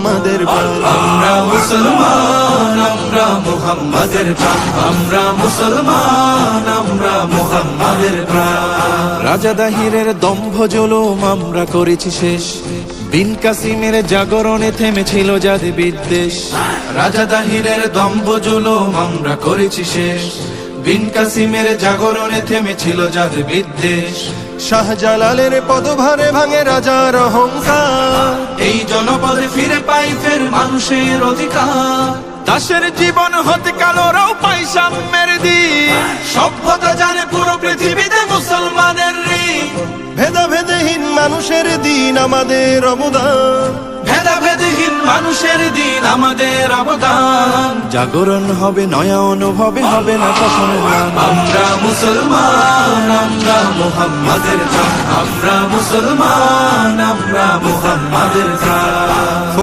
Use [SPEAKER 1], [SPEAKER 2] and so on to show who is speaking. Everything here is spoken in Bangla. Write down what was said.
[SPEAKER 1] মুহাম্মাদের প্রাণ।
[SPEAKER 2] আমরা মুসলমান, আমরা মুহাম্মাদের প্রাণ। আমরা মুসলমান, আমরা মুহাম্মাদের প্রাণ।
[SPEAKER 1] রাজা দাহিরের দম্ভ জুলুম আমরা করেছি শেষ, বিন কাসিমের জাগরণে থেমেছিল জাতি বিদ্বেষ।
[SPEAKER 2] রাজা দাহিরের দম্ভ জুলুম আমরা করেছি শেষ, বিন কাসিমের জাগরণে থেমেছিল জাতি বিদ্বেষ।
[SPEAKER 1] শাহজালালের পদভারে ভাঙে রাজার অহংকার,
[SPEAKER 2] এই জনপদে ফিরে পাই ফের মানুষের অধিকার।
[SPEAKER 1] দাসের জীবন হতে কালোরাও পাই সাম্যের দিন।
[SPEAKER 2] সভ্যতা জানে পুরো পৃথিবীতে মুসলমানের ঋণ।
[SPEAKER 1] ভেদাভেদহীন মানুষের দিন আমাদের অবদান,
[SPEAKER 2] ভেদাভেদহীন মানুষের দিন আমাদের অবদান।
[SPEAKER 1] জাগরণ হবে নয়া অনুভবে, হবে না কখনো ম্লান।
[SPEAKER 2] আমরা মুসলমান, আমরা মুহাম্মাদের প্রাণ। আমরা মুসলমান, আমরা মুহাম্মাদের প্রাণ।